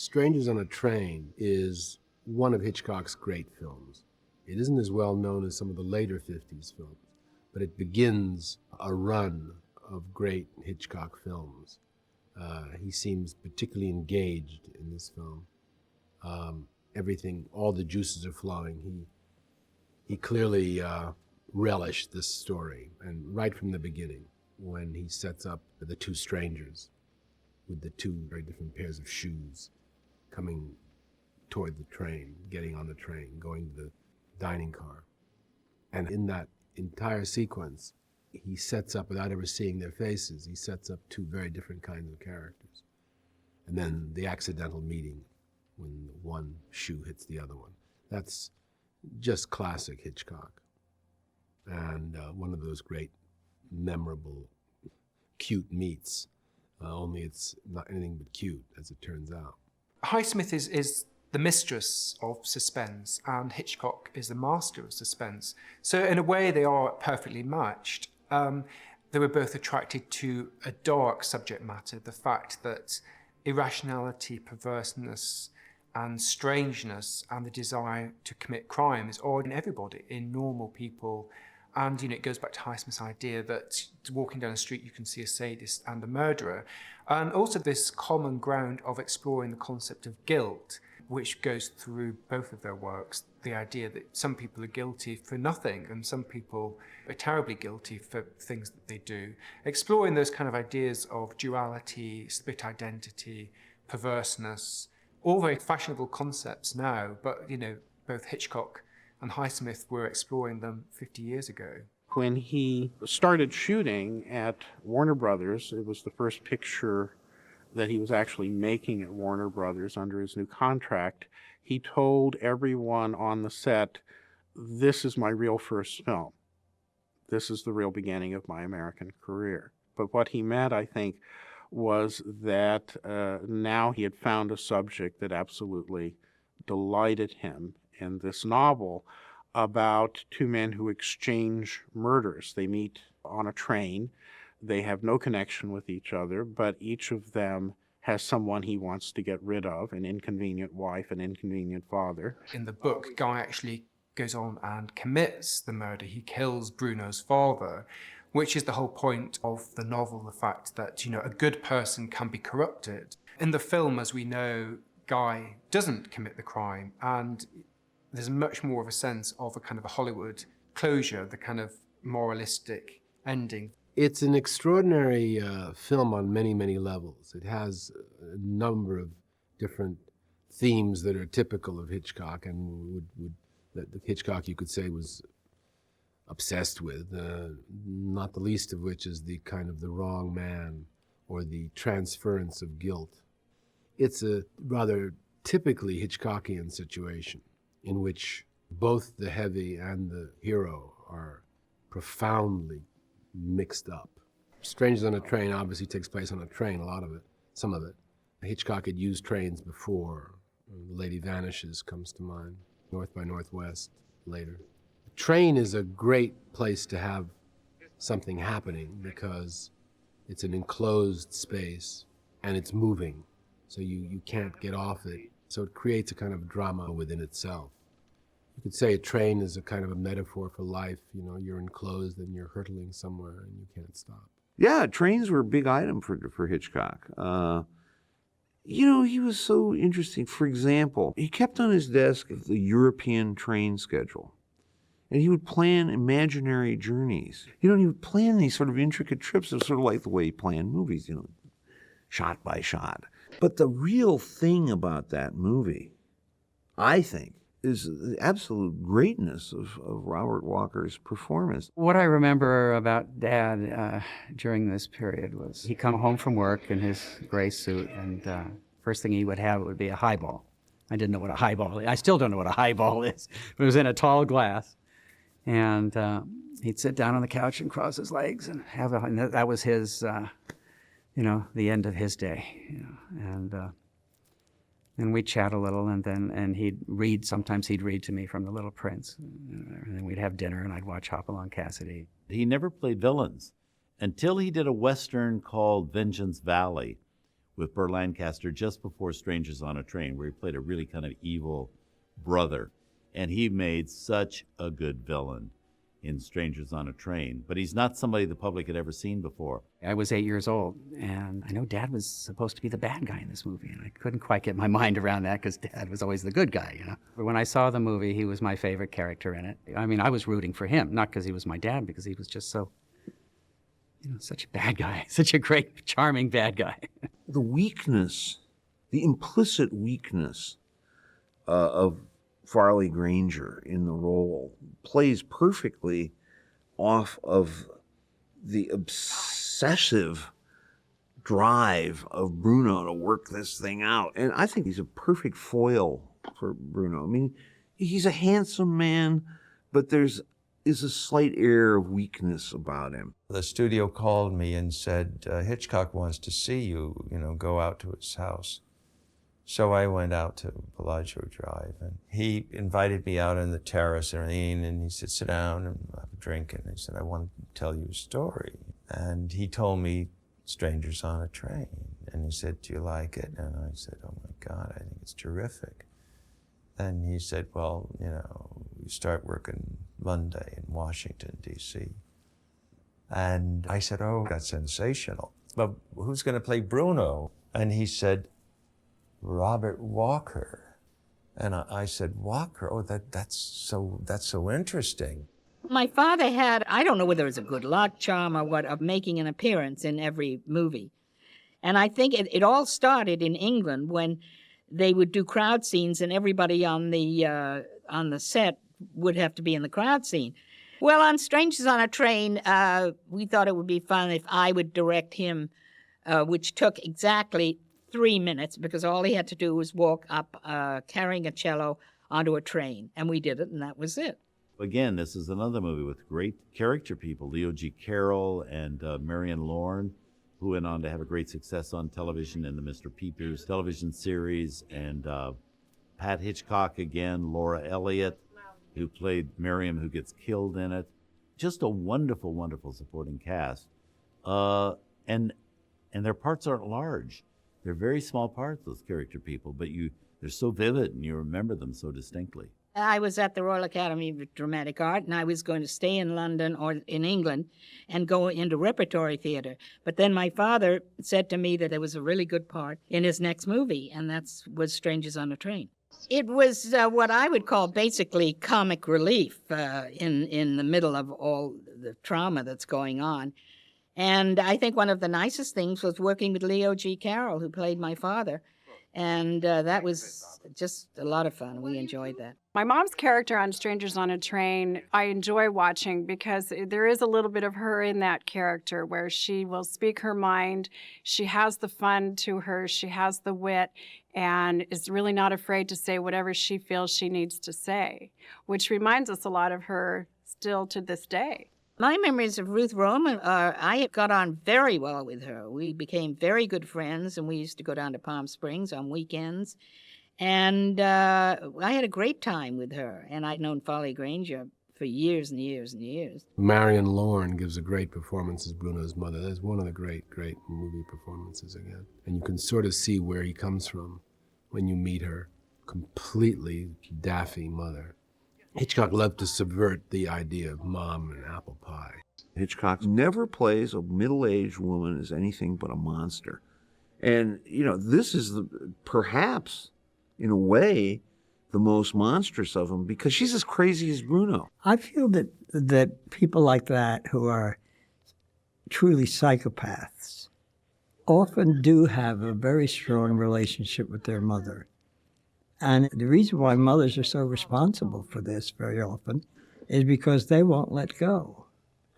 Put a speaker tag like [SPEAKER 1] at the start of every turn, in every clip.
[SPEAKER 1] Strangers on a Train is one of Hitchcock's great films. It isn't as well known as some of the later 50s films, but it begins a run of great Hitchcock films. He seems particularly engaged in this film. Everything, all the juices are flowing. He clearly relished this story, and right from the beginning, when he sets up the two strangers with the two very different pairs of shoes coming toward the train, getting on the train, going to the dining car. And in that entire sequence, he sets up, without ever seeing their faces, he sets up two very different kinds of characters. And then the accidental meeting when one shoe hits the other one. That's just classic Hitchcock. And one of those great, memorable, cute meets, only it's not anything but cute, as it turns out.
[SPEAKER 2] Highsmith is the mistress of suspense, and Hitchcock is the master of suspense. So in a way, they are perfectly matched. They were both attracted to a dark subject matter, the fact that irrationality, perverseness, and strangeness, and the desire to commit crime is odd in everybody, in normal people. And it goes back to Highsmith's idea that walking down the street you can see a sadist and a murderer. And also this common ground of exploring the concept of guilt, which goes through both of their works. The idea that some people are guilty for nothing and some people are terribly guilty for things that they do. Exploring those kind of ideas of duality, split identity, perverseness, all very fashionable concepts now, but both Hitchcock and Highsmith were exploring them 50 years ago.
[SPEAKER 3] When he started shooting at Warner Brothers, it was the first picture that he was actually making at Warner Brothers under his new contract. He told everyone on the set, "This is my real first film. This is the real beginning of my American career." But what he meant, I think, was that now he had found a subject that absolutely delighted him. In this novel about two men who exchange murders. They meet on a train. They have no connection with each other, but each of them has someone he wants to get rid of, an inconvenient wife, an inconvenient father.
[SPEAKER 2] In the book, Guy actually goes on and commits the murder. He kills Bruno's father, which is the whole point of the novel, the fact that, a good person can be corrupted. In the film, as we know, Guy doesn't commit the crime, and there's much more of a sense of a kind of a Hollywood closure, the kind of moralistic ending.
[SPEAKER 1] It's an extraordinary film on many, many levels. It has a number of different themes that are typical of Hitchcock and that Hitchcock, you could say, was obsessed with, not the least of which is the kind of the wrong man or the transference of guilt. It's a rather typically Hitchcockian situation in which both the heavy and the hero are profoundly mixed up. Strangers on a Train obviously takes place on a train, a lot of it, some of it. Hitchcock had used trains before. The Lady Vanishes comes to mind, North by Northwest later. A train is a great place to have something happening because it's an enclosed space and it's moving, so you can't get off it. So it creates a kind of drama within itself. You could say a train is a kind of a metaphor for life. You're enclosed and you're hurtling somewhere and you can't stop.
[SPEAKER 4] Yeah, trains were a big item for Hitchcock. He was so interesting. For example, he kept on his desk the European train schedule. And he would plan imaginary journeys. He would plan these sort of intricate trips. It was sort of like the way he planned movies, shot by shot. But the real thing about that movie, I think, is the absolute greatness of Robert Walker's performance.
[SPEAKER 5] What I remember about Dad during this period was he'd come home from work in his gray suit, and first thing he would have would be a highball. I didn't know what a highball is. I still don't know what a highball is. It was in a tall glass. And he'd sit down on the couch and cross his legs and and that was his, the end of his day. And we'd chat a little, and he'd read. Sometimes he'd read to me from The Little Prince, and then we'd have dinner, and I'd watch Hopalong Cassidy.
[SPEAKER 6] He never played villains until he did a Western called Vengeance Valley, with Burt Lancaster just before Strangers on a Train, where he played a really kind of evil brother. And he made such a good villain in Strangers on a Train, but he's not somebody the public had ever seen before.
[SPEAKER 5] I was 8 years old, and I know Dad was supposed to be the bad guy in this movie, and I couldn't quite get my mind around that because Dad was always the good guy, you know. But when I saw the movie, he was my favorite character in it. I mean, I was rooting for him, not because he was my dad, because he was just so, you know, such a bad guy, such a great, charming bad guy.
[SPEAKER 4] The weakness, the implicit weakness of Farley Granger in the role plays perfectly off of the obsessive drive of Bruno to work this thing out. And I think he's a perfect foil for Bruno. I mean, he's a handsome man, but there's a slight air of weakness about him.
[SPEAKER 7] The studio called me and said, Hitchcock wants to see you, go out to his house. So I went out to Bellagio Drive, and he invited me out on the terrace and he said, sit down and have a drink. And he said, I want to tell you a story. And he told me Strangers on a Train. And he said, do you like it? And I said, oh my God, I think it's terrific. And he said, well, you start working Monday in Washington, D.C. And I said, oh, that's sensational. But who's going to play Bruno? And he said, Robert Walker. And I said, Walker? Oh, that's so interesting.
[SPEAKER 8] My father had, I don't know whether it was a good luck charm or what, of making an appearance in every movie. And I think it all started in England when they would do crowd scenes and everybody on the set would have to be in the crowd scene. Well, on Strangers on a Train, we thought it would be fun if I would direct him, which took exactly 3 minutes, because all he had to do was walk up carrying a cello onto a train. And we did it, and that was it.
[SPEAKER 6] Again, this is another movie with great character people, Leo G. Carroll and Marion Lorne, who went on to have a great success on television in the Mr. Peepers television series, and Pat Hitchcock again, Laura Elliott, who played Miriam, who gets killed in it. Just a wonderful, wonderful supporting cast. And their parts aren't large. They're very small parts, those character people, but they're so vivid and you remember them so distinctly.
[SPEAKER 8] I was at the Royal Academy of Dramatic Art, and I was going to stay in London or in England and go into repertory theater. But then my father said to me that there was a really good part in his next movie, and that was Strangers on a Train. It was what I would call basically comic relief in the middle of all the trauma that's going on. And I think one of the nicest things was working with Leo G. Carroll, who played my father. And that was just a lot of fun. We enjoyed that.
[SPEAKER 9] My mom's character on Strangers on a Train, I enjoy watching because there is a little bit of her in that character where she will speak her mind. She has the fun to her. She has the wit and is really not afraid to say whatever she feels she needs to say, which reminds us a lot of her still to this day.
[SPEAKER 8] My memories of Ruth Roman are I got on very well with her. We became very good friends, and we used to go down to Palm Springs on weekends. And I had a great time with her. And I'd known Farley Granger for years and years and years.
[SPEAKER 1] Marion Lorne gives a great performance as Bruno's mother. That's one of the great movie performances again. And you can sort of see where he comes from when you meet her completely daffy mother. Hitchcock loved to subvert the idea of mom and apple pie.
[SPEAKER 4] Hitchcock never plays a middle-aged woman as anything but a monster. And, this is perhaps, in a way, the most monstrous of them because she's as crazy as Bruno.
[SPEAKER 10] I feel that people like that who are truly psychopaths often do have a very strong relationship with their mother. And the reason why mothers are so responsible for this very often is because they won't let go.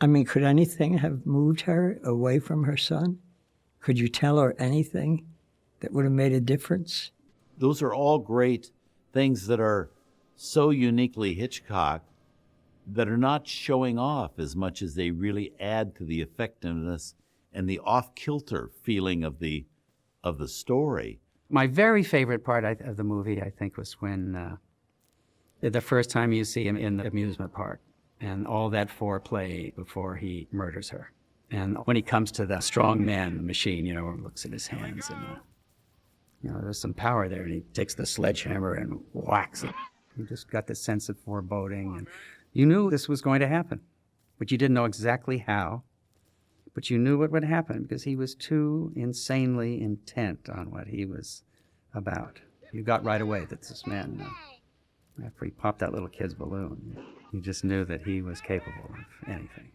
[SPEAKER 10] I mean, could anything have moved her away from her son? Could you tell her anything that would have made a difference?
[SPEAKER 6] Those are all great things that are so uniquely Hitchcock that are not showing off as much as they really add to the effectiveness and the off-kilter feeling of the story.
[SPEAKER 5] My very favorite part of the movie, I think, was when the first time you see him in the amusement park and all that foreplay before he murders her. And when he comes to the strong man machine, looks at his hands and there's some power there, and he takes the sledgehammer and whacks it. You just got this sense of foreboding, and you knew this was going to happen, but you didn't know exactly how. But you knew what would happen because he was too insanely intent on what he was about. You got right away that this man, after he popped that little kid's balloon, you just knew that he was capable of anything.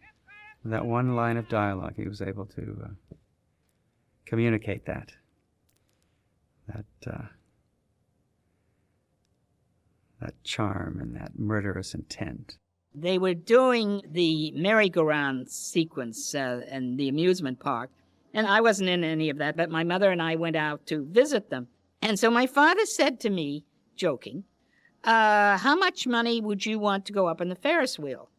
[SPEAKER 5] With that one line of dialogue, he was able to communicate that charm and that murderous intent.
[SPEAKER 8] They were doing the merry-go-round sequence in the amusement park, and I wasn't in any of that, but my mother and I went out to visit them. And so my father said to me, joking, how much money would you want to go up on the Ferris wheel?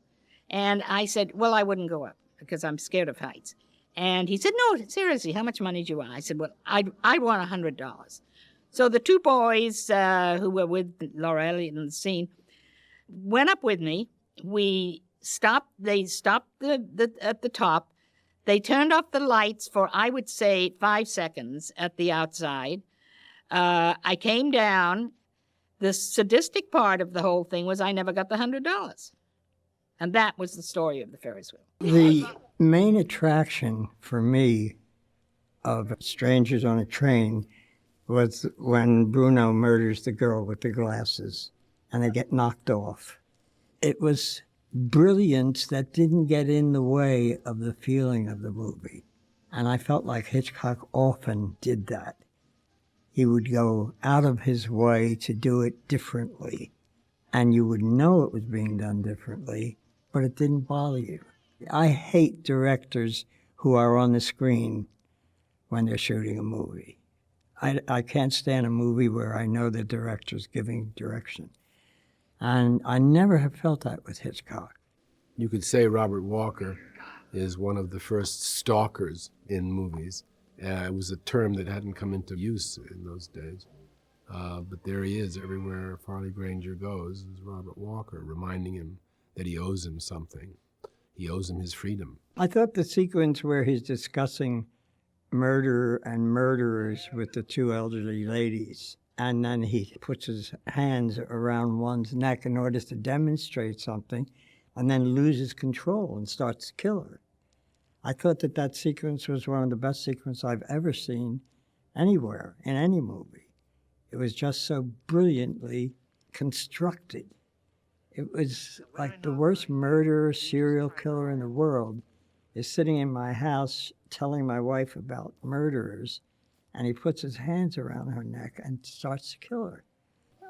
[SPEAKER 8] And I said, well, I wouldn't go up because I'm scared of heights. And he said, no, seriously, how much money do you want? I said, well, I'd want $100. So the two boys who were with Laura Elliott in the scene went up with me. They stopped at the top. They turned off the lights for, I would say, 5 seconds at the outside. I came down. The sadistic part of the whole thing was I never got the $100. And that was the story of the Ferris wheel.
[SPEAKER 10] The main attraction for me of Strangers on a Train was when Bruno murders the girl with the glasses and they get knocked off. It was brilliance that didn't get in the way of the feeling of the movie. And I felt like Hitchcock often did that. He would go out of his way to do it differently. And you would know it was being done differently, but it didn't bother you. I hate directors who are on the screen when they're shooting a movie. I can't stand a movie where I know the director's giving direction. And I never have felt that with Hitchcock.
[SPEAKER 1] You could say Robert Walker is one of the first stalkers in movies. It was a term that hadn't come into use in those days. But there he is everywhere Farley Granger goes, is Robert Walker, reminding him that he owes him something. He owes him his freedom.
[SPEAKER 10] I thought the sequence where he's discussing murder and murderers with the two elderly ladies, and then he puts his hands around one's neck in order to demonstrate something, and then loses control and starts to kill her. I thought that sequence was one of the best sequences I've ever seen anywhere, in any movie. It was just so brilliantly constructed. It was like the worst murderer, serial killer in the world is sitting in my house telling my wife about murderers, and he puts his hands around her neck and starts to kill her.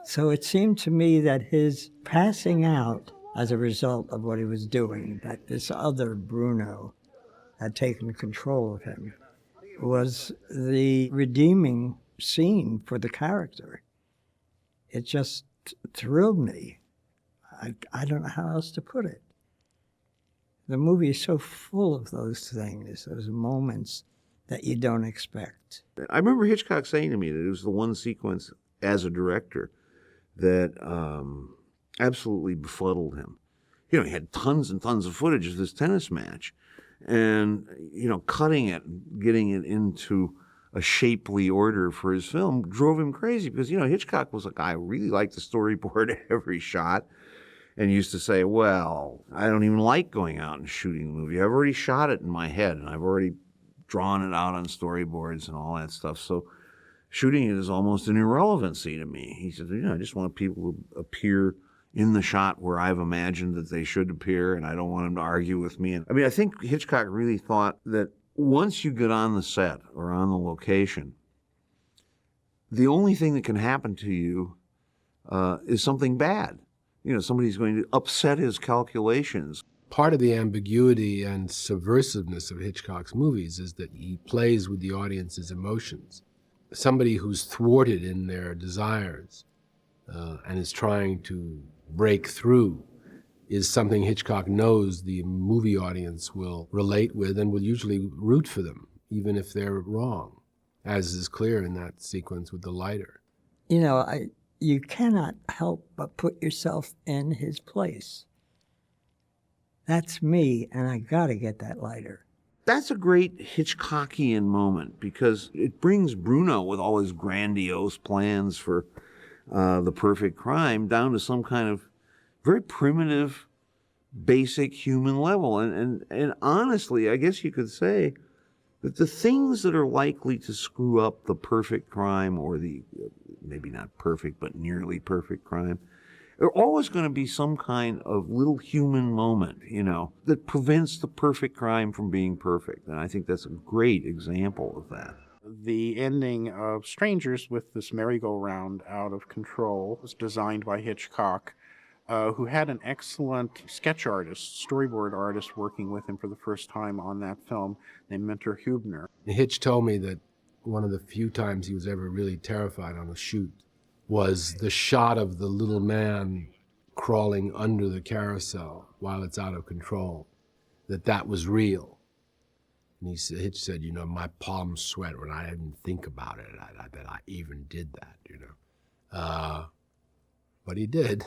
[SPEAKER 10] So it seemed to me that his passing out as a result of what he was doing, that this other Bruno had taken control of him, was the redeeming scene for the character. It just thrilled me. I don't know how else to put it. The movie is so full of those things, those moments that you don't expect.
[SPEAKER 4] I remember Hitchcock saying to me that it was the one sequence as a director that absolutely befuddled him. He had tons and tons of footage of this tennis match, and cutting it, getting it into a shapely order for his film drove him crazy because Hitchcock was a guy who really liked the storyboard every shot, and used to say, well, I don't even like going out and shooting the movie. I've already shot it in my head, and I've already drawn it out on storyboards and all that stuff. So shooting it is almost an irrelevancy to me. He said, I just want people to appear in the shot where I've imagined that they should appear, and I don't want them to argue with me. And I think Hitchcock really thought that once you get on the set or on the location, the only thing that can happen to you is something bad. Somebody's going to upset his calculations.
[SPEAKER 1] Part of the ambiguity and subversiveness of Hitchcock's movies is that he plays with the audience's emotions. Somebody who's thwarted in their desires and is trying to break through is something Hitchcock knows the movie audience will relate with and will usually root for them, even if they're wrong, as is clear in that sequence with the lighter.
[SPEAKER 10] You cannot help but put yourself in his place. That's me, and I got to get that lighter.
[SPEAKER 4] That's a great Hitchcockian moment because it brings Bruno with all his grandiose plans for the perfect crime down to some kind of very primitive, basic human level. And honestly, I guess you could say that the things that are likely to screw up the perfect crime or the maybe not perfect, but nearly perfect crime, are always going to be some kind of little human moment, that prevents the perfect crime from being perfect. And I think that's a great example of that.
[SPEAKER 3] The ending of Strangers with this merry-go-round out of control was designed by Hitchcock, who had an excellent sketch artist, storyboard artist, working with him for the first time on that film named Minter Hubner.
[SPEAKER 1] Hitch told me that one of the few times he was ever really terrified on a shoot was the shot of the little man crawling under the carousel while it's out of control, that was real. And Hitch said, my palms sweat when I even think about it, that I even did that, but he did.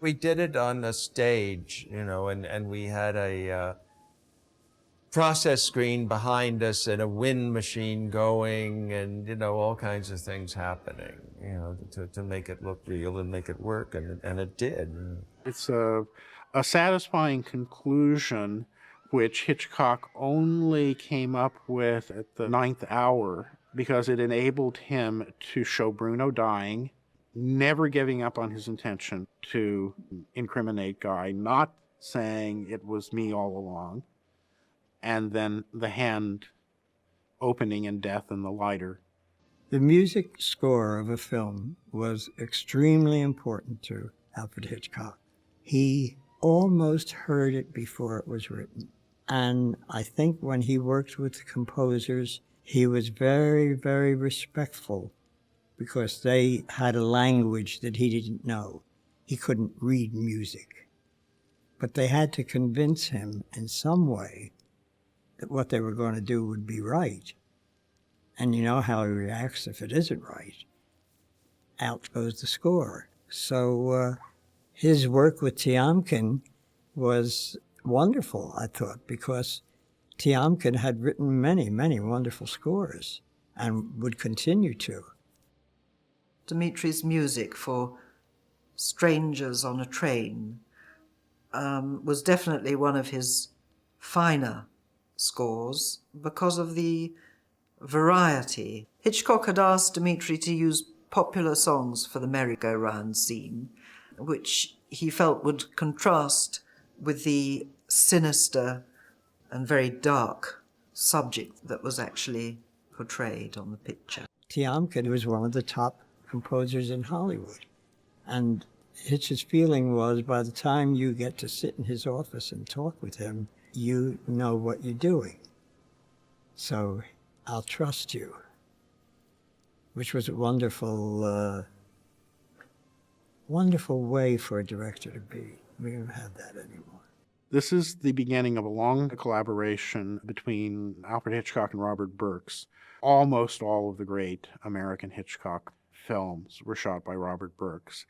[SPEAKER 7] We did it on a stage, and we had a process screen behind us and a wind machine going and, all kinds of things happening, to make it look real and make it work, and it did.
[SPEAKER 3] It's a satisfying conclusion which Hitchcock only came up with at the 9th hour because it enabled him to show Bruno dying, never giving up on his intention to incriminate Guy, not saying it was me all along, and then the hand opening in death and the lighter.
[SPEAKER 10] The music score of a film was extremely important to Alfred Hitchcock. He almost heard it before it was written. And I think when he worked with the composers, he was very, very respectful because they had a language that he didn't know. He couldn't read music. But they had to convince him in some way that what they were going to do would be right. And you know how he reacts if it isn't right. Out goes the score. So his work with Tiomkin was wonderful, I thought, because Tiomkin had written many, many wonderful scores and would continue to.
[SPEAKER 11] Dmitri's music for Strangers on a Train was definitely one of his finer scores because of the variety. Hitchcock had asked Dmitri to use popular songs for the merry-go-round scene, which he felt would contrast with the sinister and very dark subject that was actually portrayed on the picture.
[SPEAKER 10] Tiomkin was one of the top composers in Hollywood. And Hitch's feeling was by the time you get to sit in his office and talk with him, you know what you're doing. So I'll trust you, which was a wonderful, wonderful way for a director to be. We don't have that anymore.
[SPEAKER 3] This is the beginning of a long collaboration between Alfred Hitchcock and Robert Burks. Almost all of the great American Hitchcock films were shot by Robert Burks,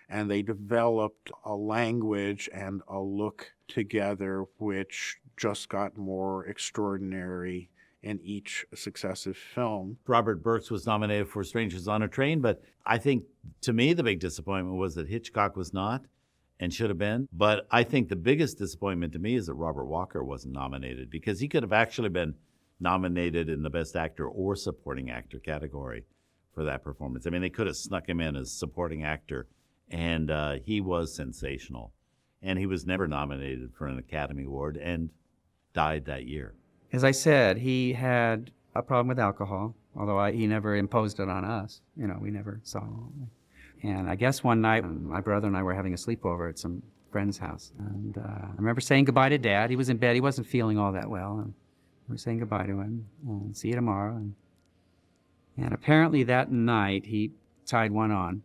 [SPEAKER 3] and they developed a language and a look together which just got more extraordinary in each successive film.
[SPEAKER 6] Robert Burks was nominated for Strangers on a Train, but I think, to me, the big disappointment was that Hitchcock was not and should have been. But I think the biggest disappointment to me is that Robert Walker wasn't nominated, because he could have actually been nominated in the Best Actor or Supporting Actor category for that performance. I mean, they could have snuck him in as supporting actor, and he was sensational. And he was never nominated for an Academy Award and died that year.
[SPEAKER 5] As I said, he had a problem with alcohol, although he never imposed it on us. We never saw him. And I guess one night, my brother and I were having a sleepover at some friend's house. And I remember saying goodbye to Dad. He was in bed. He wasn't feeling all that well. And we were saying goodbye to him. And see you tomorrow. And apparently that night, he tied one on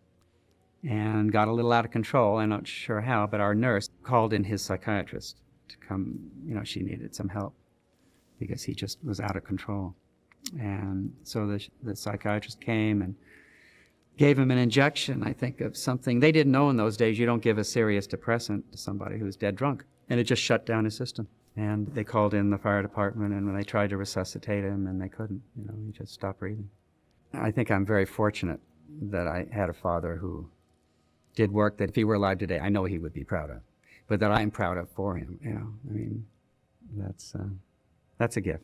[SPEAKER 5] and got a little out of control. I'm not sure how, but our nurse called in his psychiatrist to come. She needed some help because he just was out of control. And so the psychiatrist came and gave him an injection, I think, of something. They didn't know in those days you don't give a serious depressant to somebody who's dead drunk. And it just shut down his system. And they called in the fire department, and when they tried to resuscitate him, and they couldn't, he just stopped breathing. I think I'm very fortunate that I had a father who did work that if he were alive today, I know he would be proud of, but that I'm proud of for him, I mean, that's a gift.